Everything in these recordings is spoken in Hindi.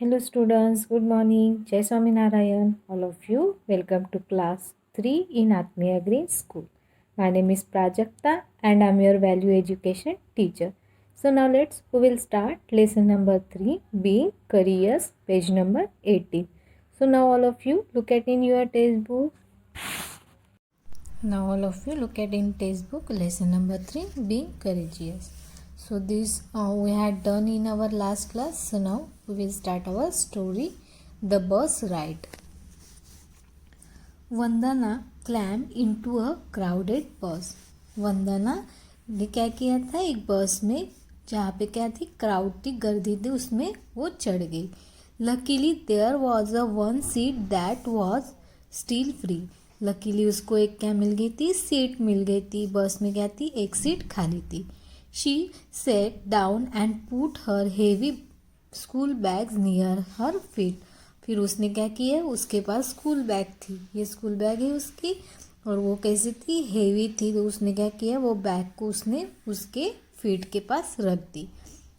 Hello students, good morning. Jai Swaminarayan. All of you, welcome to class 3 in Atmiya Green School. My name is Prajakta and I am your value education teacher. So now we will start lesson number 3 being careers, page number 18. So now all of you look at in your textbook. Now all of you look at in textbook lesson number 3 being courageous. So this we had done in our last class. So now we will start our story, The Bus Ride. Vandana climbed into a crowded bus. वंदना ने क्या किया था, एक बस में जहाँ पे क्या थी, क्राउड थी, गर्दी थी, उसमें वो चढ़ गई. Luckily there was a one seat that was still free. Luckily उसको एक क्या मिल गई थी, सीट मिल गई थी. बस में क्या थी, एक सीट खाली थी. She said down and put her heavy school bags near her feet. फिर उसने क्या किया, उसके पास स्कूल बैग थी, ये स्कूल बैग है उसकी, और वो कैसी थी, हेवी थी. तो उसने क्या किया, वो बैग को उसने उसके फीट के पास रख दी.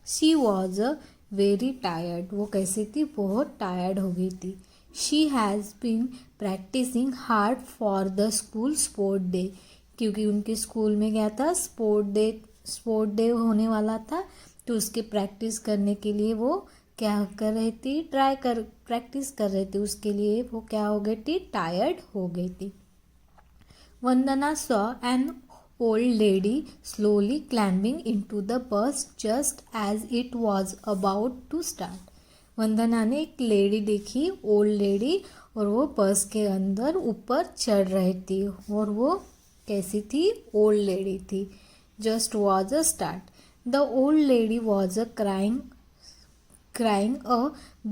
She was a very tired. वो कैसी थी, बहुत टायर्ड हो गई थी. She has been practising hard for the school sport day. क्योंकि उनके स्कूल में क्या था, स्पोर्ट डे होने वाला था, तो उसके प्रैक्टिस करने के लिए वो क्या कर रही थी, प्रैक्टिस कर रही थी. उसके लिए वो क्या हो गई थी, टायर्ड हो गई थी. Vandana saw an old lady slowly climbing into the bus just as it was about to start. वंदना ने एक लेडी देखी, ओल्ड लेडी, और वो बस के अंदर ऊपर चढ़ रही थी. और वो कैसी थी, ओल्ड लेडी थी. Just was a start. The old lady was a crying a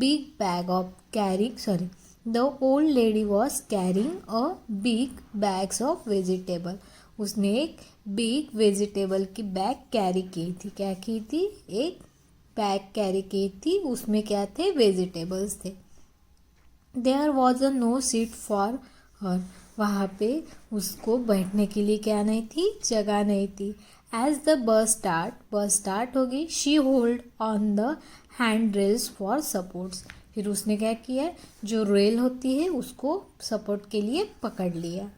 big bag of the old lady was carrying a big bags of vegetable. उसने एक बिग वेजिटेबल की बैग कैरी की थी. क्या की थी, एक बैग कैरी की थी, उसमें क्या थे, वेजिटेबल्स थे. There was a no seat for her. वहाँ पे उसको बैठने के लिए क्या नहीं थी, जगह नहीं थी. एज द बस स्टार्ट हो गई. She hold on the hand rails for supports. फिर उसने क्या किया, जो रेल होती है उसको सपोर्ट के लिए पकड़ लिया.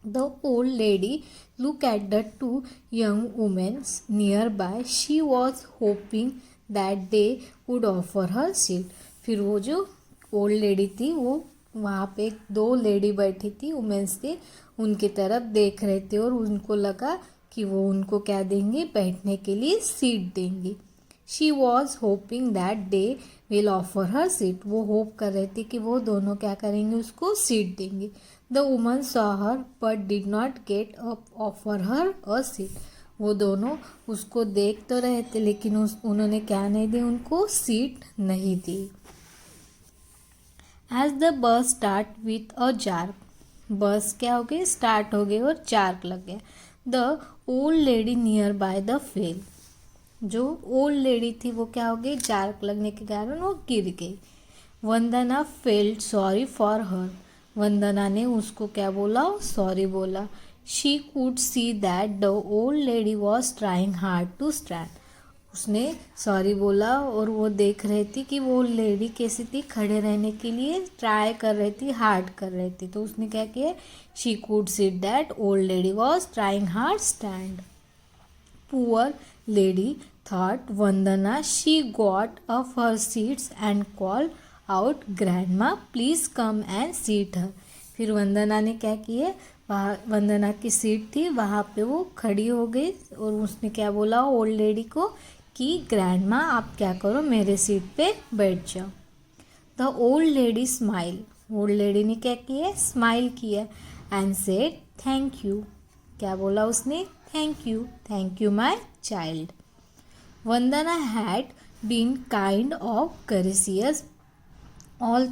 The old lady looked at the two young women nearby. She was hoping that they would offer her seat. फिर वो जो ओल्ड लेडी थी, वो वहाँ पे दो लेडी बैठी थी, वुमेन्स थे, उनके तरफ देख रहे थे, और उनको लगा कि वो उनको क्या देंगे, बैठने के लिए सीट देंगे. She was hoping that they will offer her seat. वो होप कर रहे थे कि वो दोनों क्या करेंगे, उसको सीट देंगे. The woman saw her but did not get up offer her a seat. वो दोनों उसको देख तो रहे थे, लेकिन उन्होंने क्या नहीं दी, उनको सीट नहीं दी. As the bus start with a jerk. Bus क्या हो गई, स्टार्ट हो गई और जार्क लग गया. The old lady near by the fail. जो ओल्ड लेडी थी वो क्या हो गई, जार्क लगने के कारण वो गिर गई. Vandana felt sorry for her. Vandana ने उसको क्या बोला, सॉरी बोला. She could see that the old lady was trying hard to stand. उसने सॉरी बोला और वो देख रही थी कि वो लेडी कैसी थी, खड़े रहने के लिए ट्राई कर रही थी, हार्ड कर रही थी. तो उसने क्या किया, she could see that old lady was trying hard stand. Poor lady thought Vandana. She got up her seats and called out, "Grandma, please come and seat her." फिर वंदना ने क्या किया, वहाँ वंदना की सीट थी, वहाँ पे वो खड़ी हो गई, और उसने क्या बोला ओल्ड लेडी को कि ग्रैंडमा आप क्या करो, मेरे सीट पे बैठ जाओ. The old lady smile. Old lady ने क्या किया, स्माइल किया. And said thank you. क्या बोला उसने, thank you my child. Vandana had been kind of courteous. All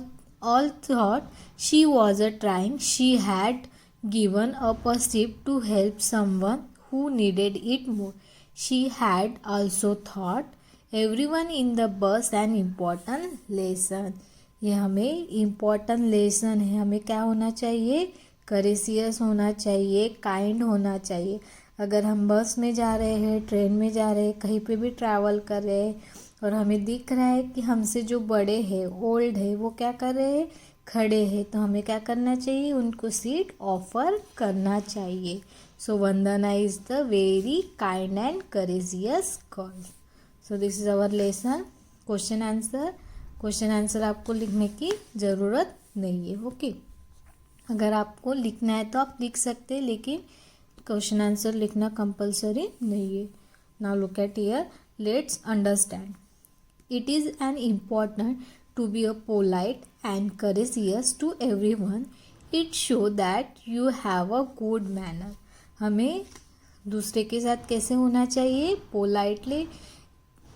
thought she was trying. She had given up a seat to help someone who needed it more. She had also taught everyone in the bus an important lesson. ये हमें इम्पोर्टेंट लेसन है. हमें क्या होना चाहिए, करेसियस होना चाहिए, काइंड होना चाहिए. अगर हम बस में जा रहे हैं, ट्रेन में जा रहे हैं, कहीं पे भी ट्रैवल कर रहे हैं, और हमें दिख रहा है कि हमसे जो बड़े हैं, ओल्ड है, वो क्या कर रहे हैं, खड़े हैं, तो हमें क्या करना चाहिए, उनको सीट ऑफर करना चाहिए. So Vandana is the very kind and courageous girl. So this is our lesson. Question answer आपको लिखने की ज़रूरत नहीं है. ओके, अगर आपको लिखना है तो आप लिख सकते हैं, लेकिन क्वेश्चन आंसर लिखना कंपलसरी नहीं है. Now look at here, let's understand. It is an important to be a polite and courteous to everyone. It show that you have a good manner. हमें दूसरे के साथ कैसे होना चाहिए, पोलाइटली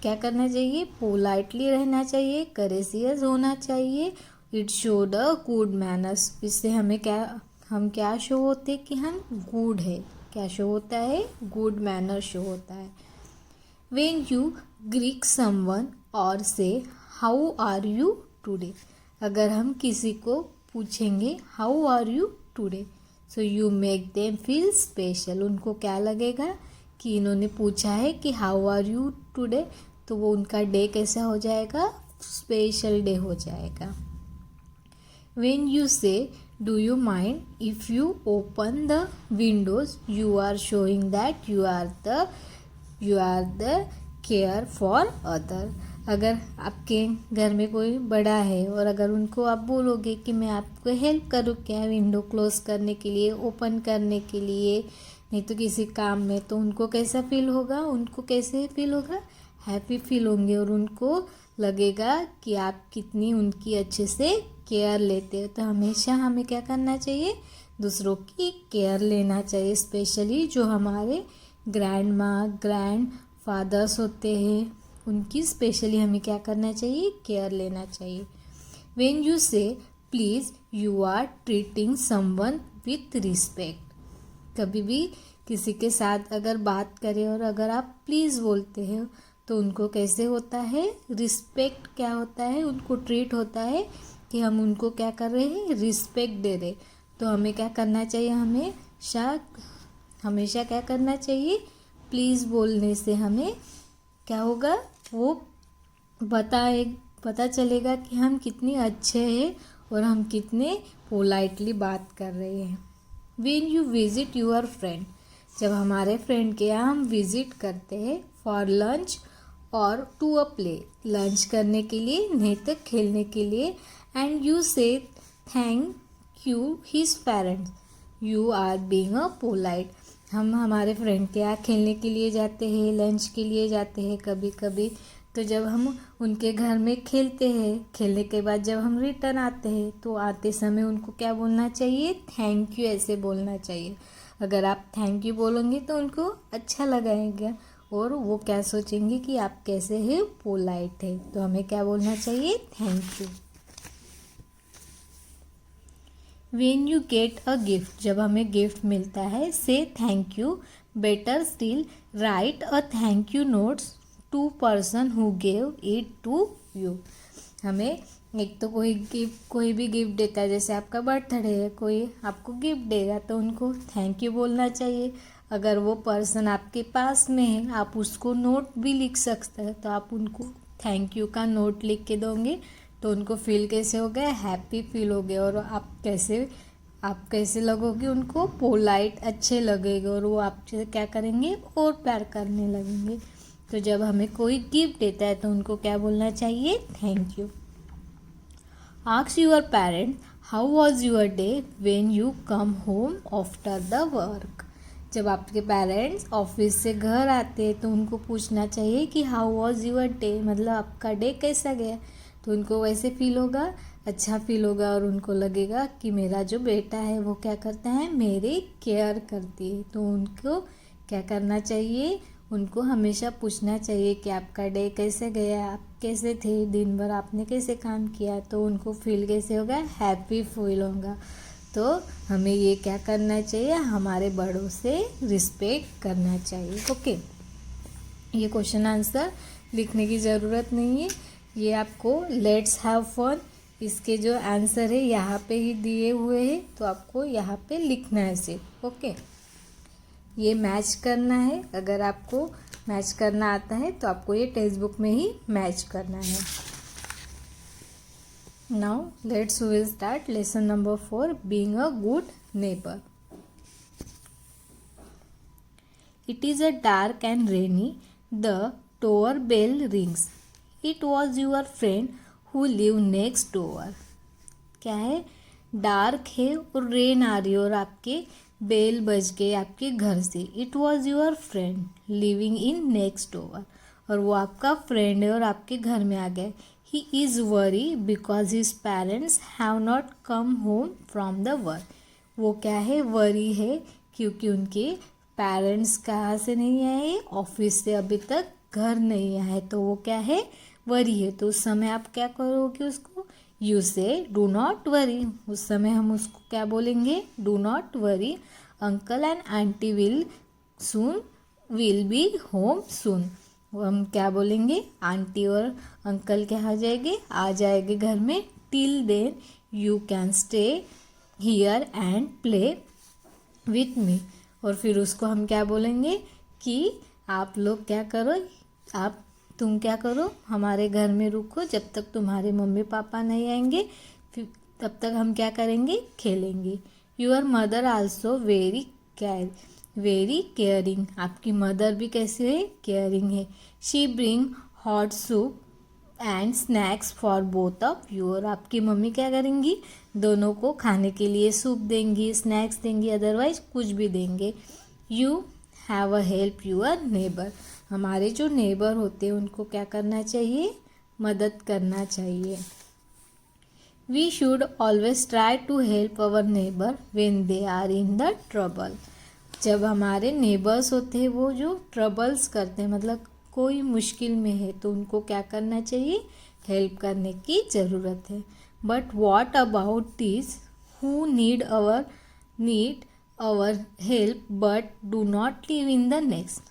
क्या करना चाहिए, पोलाइटली रहना चाहिए, courteous होना चाहिए. It show the good manners. इससे हम क्या शो होते कि हम गुड है. क्या शो होता है, गुड मैनर शो होता है. When you greet someone or say how are you today, अगर हम किसी को पूछेंगे how are you today, so you make them feel special. उनको क्या लगेगा कि इन्होंने पूछा है कि हाउ आर यू टूडे, तो वो उनका डे कैसा हो जाएगा, स्पेशल डे हो जाएगा. When you say do you mind if you open the windows, you are showing that you are the care for other. अगर आपके घर में कोई बड़ा है और अगर उनको आप बोलोगे कि मैं आपको हेल्प करूँ क्या, विंडो क्लोज करने के लिए, ओपन करने के लिए, नहीं तो किसी काम में, तो उनको कैसा फील होगा, हैप्पी फील होंगे. और उनको लगेगा कि आप कितनी उनकी अच्छे से केयर लेते हो. तो हमेशा हमें क्या करना चाहिए, दूसरों की केयर लेना चाहिए. स्पेशली जो हमारे ग्रैंड माँ, ग्रैंड फादर्स होते हैं, उनकी स्पेशली हमें क्या करना चाहिए, केयर लेना चाहिए. When you say please, you are treating someone with respect. कभी भी किसी के साथ अगर बात करें और अगर आप प्लीज़ बोलते हो, तो उनको कैसे होता है, रिस्पेक्ट क्या होता है, उनको ट्रीट होता है कि हम उनको क्या कर रहे हैं, रिस्पेक्ट दे रहे. तो हमें क्या करना चाहिए, हमेशा क्या करना चाहिए, प्लीज़ बोलने से हमें क्या होगा, वो पता चलेगा कि हम कितने अच्छे हैं और हम कितने पोलाइटली बात कर रहे हैं. When you visit your friend, जब हमारे फ्रेंड के यहाँ हम विजिट करते हैं, फॉर लंच और टू अ प्ले, लंच करने के लिए, नहीं तो खेलने के लिए, and you say thank you his parents, you are being a polite. हम हमारे फ्रेंड के यहाँ खेलने के लिए जाते हैं, लंच के लिए जाते हैं कभी कभी, तो जब हम उनके घर में खेलते हैं, खेलने के बाद जब हम रिटर्न आते हैं, तो आते समय उनको क्या बोलना चाहिए, थैंक यू ऐसे बोलना चाहिए. अगर आप थैंक यू बोलोगे तो उनको अच्छा लगेगा और वो क्या सोचेंगे कि आप कैसे हैं, पोलाइट है. तो हमें क्या बोलना चाहिए, thank you. When you get a gift, जब हमें गिफ्ट मिलता है, say thank you. Better still, write a thank you notes to person who gave it to you. हमें एक तो कोई भी गिफ्ट देता है, जैसे आपका बर्थडे है, कोई आपको गिफ्ट देगा तो उनको थैंक यू बोलना चाहिए. अगर वो पर्सन आपके पास में है, आप उसको नोट भी लिख सकते हैं, तो आप उनको थैंक यू का नोट लिख के दोगे, तो उनको फील कैसे हो गया, हैप्पी फील हो गया. और आप कैसे लगोगे, उनको पोलाइट अच्छे लगेगा और वो आपसे क्या करेंगे, और प्यार करने लगेंगे. तो जब हमें कोई गिफ्ट देता है तो उनको क्या बोलना चाहिए, thank you. Ask your parents how was your day when you come home after the work. जब आपके पेरेंट्स ऑफिस से घर आते हैं तो उनको पूछना चाहिए कि हाउ वॉज यूर डे, मतलब आपका डे कैसा गया. तो उनको वैसे फील होगा, अच्छा फील होगा और उनको लगेगा कि मेरा जो बेटा है वो क्या करता है, मेरी केयर करती है. तो उनको क्या करना चाहिए, उनको हमेशा पूछना चाहिए कि आपका डे कैसे गया, आप कैसे थे, दिन भर आपने कैसे काम किया. तो उनको फील कैसे होगा, हैप्पी फील होगा. तो हमें ये क्या करना चाहिए, हमारे बड़ों से रिस्पेक्ट करना चाहिए. ओके, ये क्वेश्चन आंसर लिखने की ज़रूरत नहीं है, ये आपको लेट्स हैव फन, इसके जो आंसर है यहाँ पे ही दिए हुए हैं, तो आपको यहाँ पे लिखना है सिर्फ. ओके, ये मैच करना है. अगर आपको मैच करना आता है तो आपको ये टेक्स्ट बुक में ही मैच करना है। Now let's we start lesson number 4, being a good neighbour. It is a dark and rainy. The door bell rings. It was your friend who lived next door. क्या है? डार्क है और रेन आ रही है और आपके बेल बज गए आपके घर से। It was your friend living in next door, और वो आपका फ्रेंड है और आपके घर में आ गए। He is worry because his parents have not come home from the work. वो क्या है? वरी है क्योंकि उनके पेरेंट्स कहाँ से नहीं आए? ऑफिस से अभी तक घर नहीं आए, तो वो क्या है? वरी है। तो उस समय आप क्या करोगे उसको? You say do not worry. उस समय हम उसको क्या बोलेंगे? Do not worry, uncle and aunty will be home soon. हम क्या बोलेंगे? आंटी और अंकल क्या आ जाएंगे? आ जाएंगे घर में। Till then you can stay here and play with me. और फिर उसको हम क्या बोलेंगे कि आप लोग क्या करो, तुम क्या करो, हमारे घर में रुको जब तक तुम्हारे मम्मी पापा नहीं आएंगे, फिर तब तक हम क्या करेंगे? खेलेंगे। Your mother also very caring. आपकी मदर भी कैसे है? केयरिंग है। She bring hot soup and snacks for both of you. और आपकी मम्मी क्या करेंगी? दोनों को खाने के लिए सूप देंगी, स्नैक्स देंगी, अदरवाइज कुछ भी देंगे। You have a help your neighbour. हमारे जो नेबर होते हैं उनको क्या करना चाहिए? मदद करना चाहिए। We should always try to help our neighbour when they are in the trouble. जब हमारे नेबर्स होते हैं वो जो ट्रबल्स करते हैं, मतलब कोई मुश्किल में है, तो उनको क्या करना चाहिए? हेल्प करने की ज़रूरत है। But what about this who need our help but do not live in the next.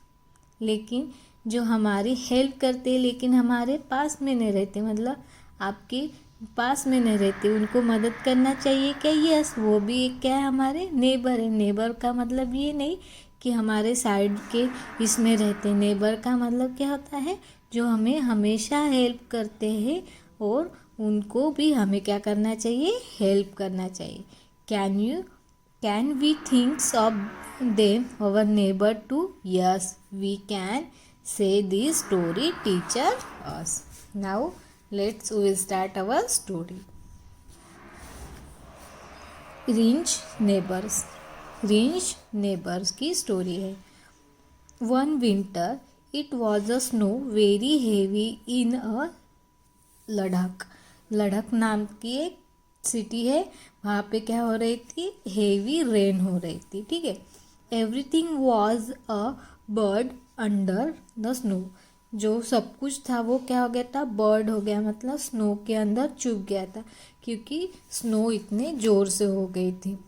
लेकिन जो हमारी हेल्प करते लेकिन हमारे पास में नहीं रहते, मतलब आपके पास में नहीं रहते, उनको मदद करना चाहिए क्या? यस, वो भी एक क्या है? हमारे नेबर है। नेबर का मतलब ये नहीं कि हमारे साइड के इसमें रहते। नेबर का मतलब क्या होता है? जो हमें हमेशा हेल्प करते हैं, और उनको भी हमें क्या करना चाहिए? हेल्प करना चाहिए। Can we thinks of them our neighbour too? Yes, we can say this story teacher us. Now we start our story. Rich neighbours की स्टोरी है। One winter it was a snow very heavy in a Ladakh नाम की एक सिटी है। वहाँ पे क्या हो रही थी? हेवी रेन हो रही थी। ठीक है। Everything was a bird under the snow. जो सब कुछ था वो क्या हो गया था? बर्ड हो गया, मतलब स्नो के अंदर चुप गया था, क्योंकि स्नो इतने ज़ोर से हो गई थी।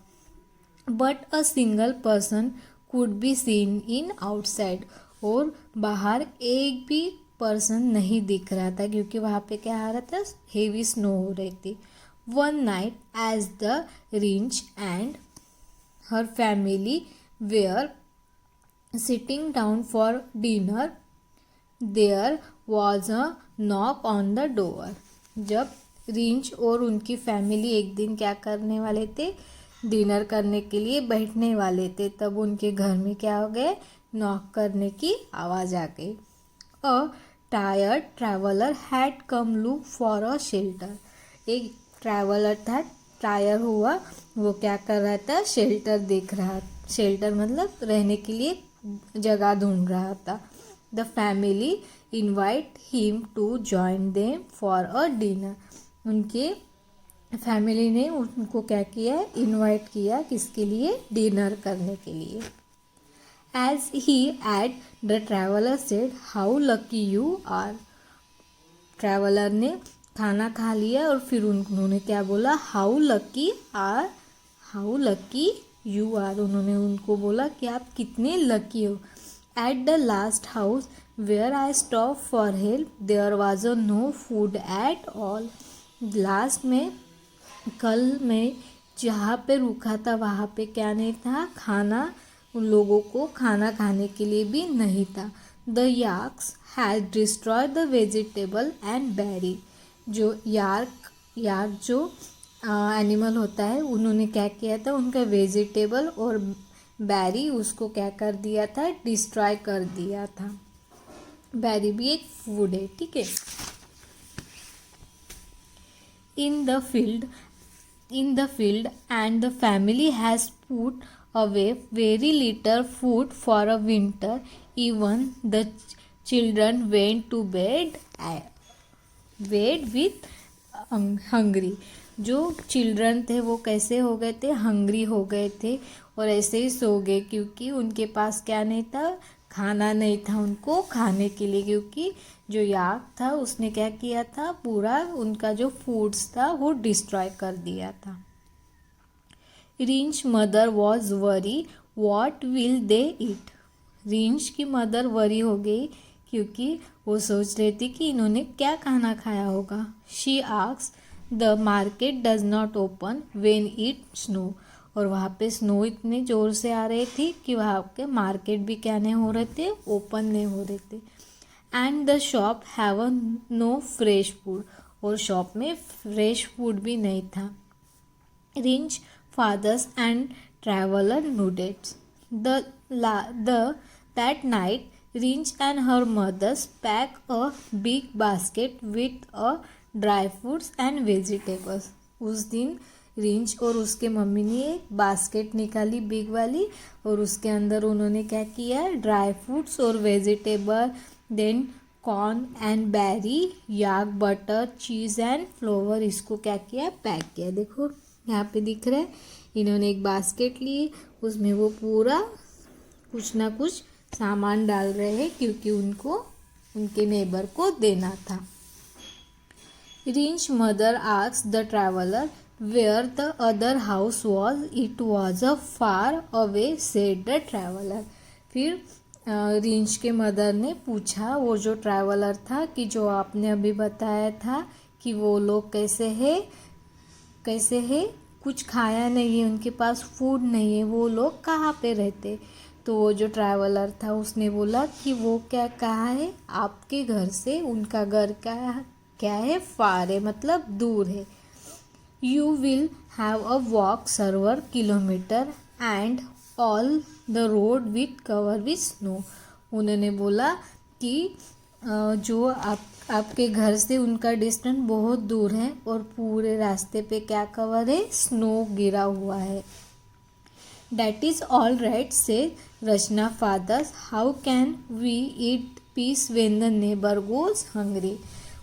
But a single person could be seen in outside. और बाहर एक भी पर्सन नहीं दिख रहा था, क्योंकि वहाँ पे क्या आ रहा था? हेवी स्नो हो रही थी। One night as the Wrench and her family were sitting down for dinner, there was a knock on the door. जब रिंच और उनकी फैमिली एक दिन क्या करने वाले थे? डिनर करने के लिए बैठने वाले थे, तब उनके घर में क्या हो गए? नॉक करने की आवाज़ आ गई। A tired traveller had come look for a shelter. एक ट्रैवलर था, टायर हुआ, वो क्या कर रहा था? शेल्टर देख रहा। शेल्टर मतलब रहने के लिए जगह ढूंढ रहा था। The family invite him to join them for a dinner. उनके फैमिली ने उनको क्या किया? इनवाइट किया। किसके लिए? डिनर करने के लिए। As he ate the traveller said how lucky you are. Traveller ने खाना खा लिया और फिर उन्होंने क्या बोला? How lucky you are. उन्होंने उनको बोला कि आप कितने लकी हो। At the last house where I stop for help there was a no food at all. Last में कल मैं जहाँ पे रुका था वहाँ पे क्या नहीं था? खाना। उन लोगों को खाना खाने के लिए भी नहीं था। The yaks has destroy the vegetable and berry. जो यार्क जो एनिमल होता है, उन्होंने क्या किया था, उनका वेजिटेबल और बेरी उसको क्या कर दिया था, डिस्ट्रॉय कर दिया था। बेरी भी एक फूड है, ठीक है। In the field and the family has put away very little food for a winter, even the children went to bed with hungry. जो चिल्ड्रन थे वो कैसे हो गए थे, हंग्री हो गए थे और ऐसे ही सो गए, क्योंकि उनके पास क्या नहीं था, खाना नहीं था उनको खाने के लिए, क्योंकि जो याक था उसने क्या किया था, पूरा उनका जो फूड्स था वो डिस्ट्रॉय कर दिया था। Wrench mother was worry what will they eat. Wrench की मदर वरी हो गई क्योंकि वो सोच रही थी कि इन्होंने क्या खाना खाया होगा। She asks the market does not open when it snow. और वहाँ पे स्नो इतने ज़ोर से आ रही थी कि वहाँ के मार्केट भी क्या नहीं हो रहे थे, ओपन नहीं हो रहे थे। And the shop have no fresh food. और शॉप में फ्रेश फूड भी नहीं था। Wrench fathers and traveler noodles. That night, Rinch and her mothers packed a big basket with dry fruits and vegetables. उस दिन रिंच और उसके मम्मी ने एक बास्केट निकाली बिग वाली, और उसके अंदर उन्होंने क्या किया, ड्राई फ्रूट्स और vegetable, then corn and berry, yak, butter, cheese and flour, इसको क्या किया, पैक किया। देखो यहाँ पे दिख रहा है, इन्होंने एक बास्केट ली, उसमें वो पूरा कुछ ना कुछ सामान डाल रहे हैं, क्योंकि उनको उनके नेबर को देना था। Wrench mother asked the traveller where the other house was, it was a far away, said the traveller. फिर रिंच के मदर ने पूछा वो जो ट्रैवलर था कि जो आपने अभी बताया था कि वो लोग कैसे है, कुछ खाया नहीं है, उनके पास फूड नहीं है, वो लोग कहाँ पे रहते। तो वो जो ट्रैवलर था उसने बोला कि वो क्या कहा है, आपके घर से उनका घर क्या है, फार है, मतलब दूर है। You will have a walk server kilometre and all the road with cover with snow. उन्होंने बोला कि जो आपके घर से उनका डिस्टेंस बहुत दूर है और पूरे रास्ते पे क्या कवर है, स्नो गिरा हुआ है। That is all right said Rachna father's, how can we eat peace when the neighbour goes hungry.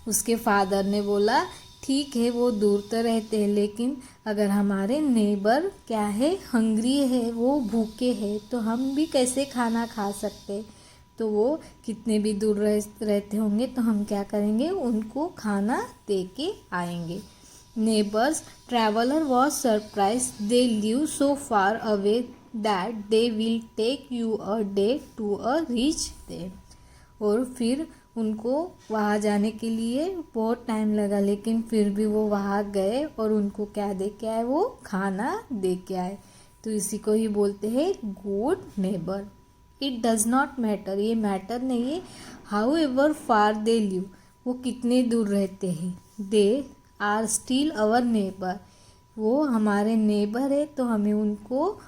उसके फादर ने बोला ठीक है, वो दूर तो रहते हैं, लेकिन अगर हमारे नेबर क्या है, हंग्री है, वो भूखे हैं, तो हम भी कैसे खाना खा सकते। तो वो कितने भी दूर रहते होंगे तो हम क्या करेंगे, उनको खाना दे के आएंगे। Neighbours traveller was surprise, they live so far away that they will take you a day to reach them. और फिर उनको वहाँ जाने के लिए बहुत टाइम लगा, लेकिन फिर भी वो वहाँ गए और उनको क्या दे के आए, वो खाना दे के आए। तो इसी को ही बोलते हैं good neighbour. It does not matter, ये मैटर नहीं है, however far they live, वो कितने दूर रहते हैं, they are still our neighbour, वो हमारे नेबर है, तो हमें उनको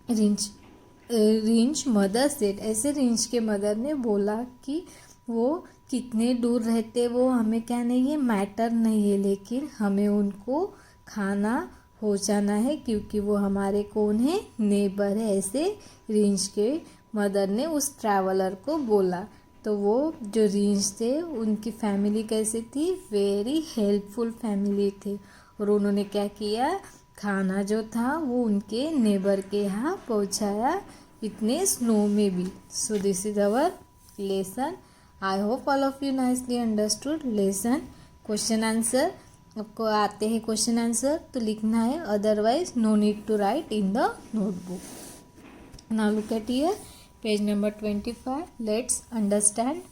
रिंच मदर सेड, ऐसे रिंच के मदर ने बोला कि वो कितने दूर रहते, वो हमें क्या नहीं है, मैटर नहीं है, लेकिन हमें उनको खाना पहुंचाना है, क्योंकि वो हमारे कौन है, नेबर है। ऐसे रिंच के मदर ने उस ट्रैवलर को बोला। तो वो जो रिंच थे उनकी फैमिली कैसी थी, वेरी हेल्पफुल फैमिली थी, और उन्होंने क्या किया, खाना जो था वो उनके नेबर के यहाँ पहुँचाया, इतने स्नो में भी। So this is our lesson. I hope all of you nicely understood lesson. Question answer आपको आते हैं, क्वेश्चन आंसर तो लिखना है, otherwise no need to write in the notebook. Now look at here, page number 25. Let's understand.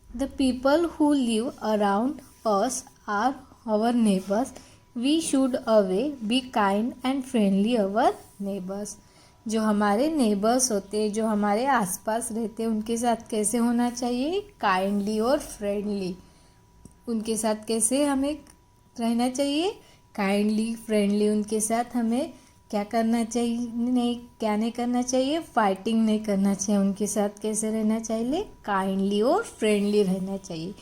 The people who live around us are our neighbors. We should always be kind and friendly our neighbors. जो हमारे नेबर्स होते हैं, जो हमारे आसपास रहते हैं, उनके साथ कैसे होना चाहिए, काइंडली और फ्रेंडली। उनके साथ कैसे हमें रहना चाहिए, काइंडली फ्रेंडली। उनके साथ हमें क्या करना चाहिए, नहीं करना चाहिए, फाइटिंग नहीं करना चाहिए। उनके साथ कैसे रहना चाहिए, काइंडली और फ्रेंडली रहना चाहिए।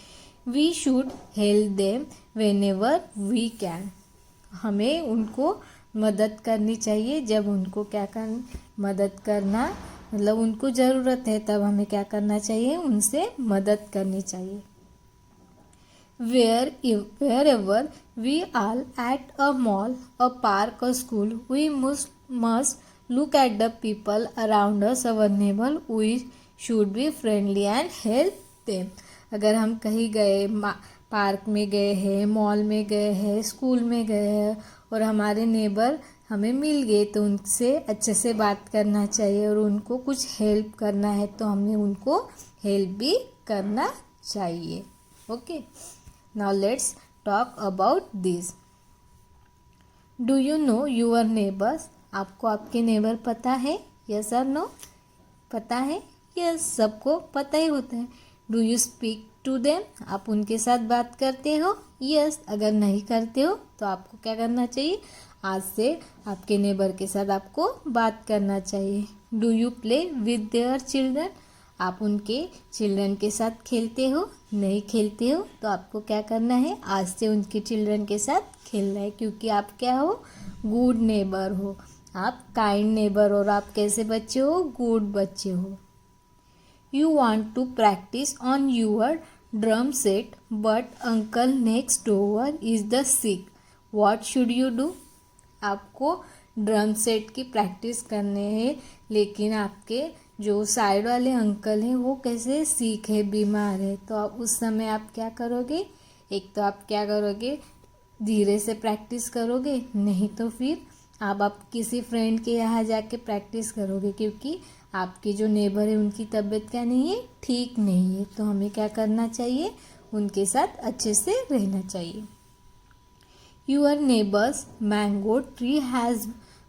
We should help them whenever we can. हमें उनको मदद करनी चाहिए जब उनको मदद करना, मतलब उनको ज़रूरत है तब हमें क्या करना चाहिए, उनसे मदद करनी चाहिए। Wherever we are at a mall, a park, a school, we must look at the people around us, our neighbor. We should be friendly and help them. अगर हम कहीं गए, पार्क में गए हैं, मॉल में गए हैं, स्कूल में गए हैं और हमारे नेबर हमें मिल गए तो उनसे अच्छे से बात करना चाहिए और उनको कुछ हेल्प करना है तो हमें उनको हेल्प भी करना चाहिए। Okay, now let's talk about this. Do you know your neighbors? आपको आपके नेबर पता है, yes or no? पता है, yes, सबको पता ही होता है। Do you speak to them? आप उनके साथ बात करते हो, yes। अगर नहीं करते हो तो आपको क्या करना चाहिए, आज से आपके नेबर के साथ आपको बात करना चाहिए। Do you play with their children? आप उनके चिल्ड्रन के साथ खेलते हो, नहीं खेलते हो तो आपको क्या करना है, आज से उनके चिल्ड्रन के साथ खेलना है, क्योंकि आप क्या हो, गुड नेबर हो, आप काइंड नेबर हो और आप कैसे बच्चे हो, गुड बच्चे हो। You want to practise on your drum set but uncle next door is the sick, what should you do. आपको ड्रम सेट की प्रैक्टिस करने हैं लेकिन आपके जो साइड वाले अंकल हैं वो कैसे सिक है, बीमार है, तो आप उस समय आप क्या करोगे, एक तो आप क्या करोगे, धीरे से प्रैक्टिस करोगे, नहीं तो फिर आप किसी फ्रेंड के यहाँ जाके प्रैक्टिस करोगे, क्योंकि आपके जो नेबर है उनकी तबीयत क्या नहीं है, ठीक नहीं है। तो हमें क्या करना चाहिए, उनके साथ अच्छे से रहना चाहिए। Your neighbours mango tree has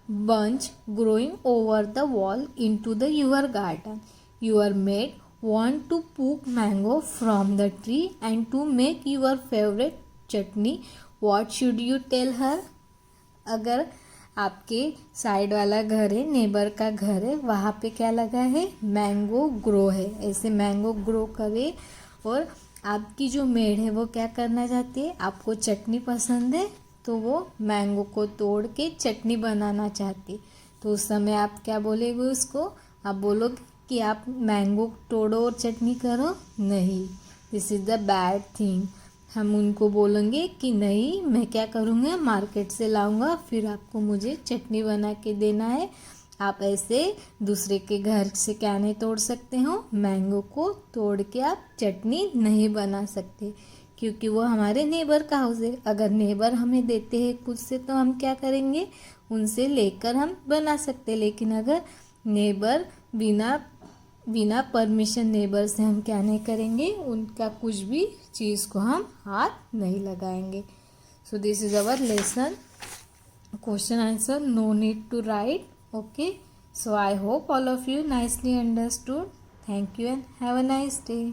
bunch growing over the wall into the your garden. Your maid want to pick mango from the tree and to make your favorite chutney. What should you tell her? अगर आपके साइड वाला घर है, नेबर का घर है, वहाँ पे क्या लगा है, मैंगो ग्रो है, ऐसे मैंगो ग्रो करे और आपकी जो मेड है वो क्या करना चाहती है, आपको चटनी पसंद है तो वो मैंगो को तोड़ के चटनी बनाना चाहती, तो उस समय आप क्या बोलेगे उसको, आप बोलोगे कि आप मैंगो तोड़ो और चटनी करो, नहीं, this is the bad thing. हम उनको बोलेंगे कि नहीं, मैं क्या करूँगा, मार्केट से लाऊंगा फिर आपको मुझे चटनी बना के देना है। आप ऐसे दूसरे के घर से क्या नहीं तोड़ सकते हो, मैंगो को तोड़ के आप चटनी नहीं बना सकते, क्योंकि वो हमारे नेबर का हाउस है। अगर नेबर हमें देते हैं कुछ से तो हम क्या करेंगे, उनसे लेकर हम बना सकते, लेकिन अगर नेबर बिना परमिशन नेबर से हम क्या नहीं करेंगे, उनका कुछ भी चीज़ को हम हाथ नहीं लगाएंगे। So this is our lesson, question answer, no need to write. Okay, so I hope all of you nicely understood. Thank you and have a nice day.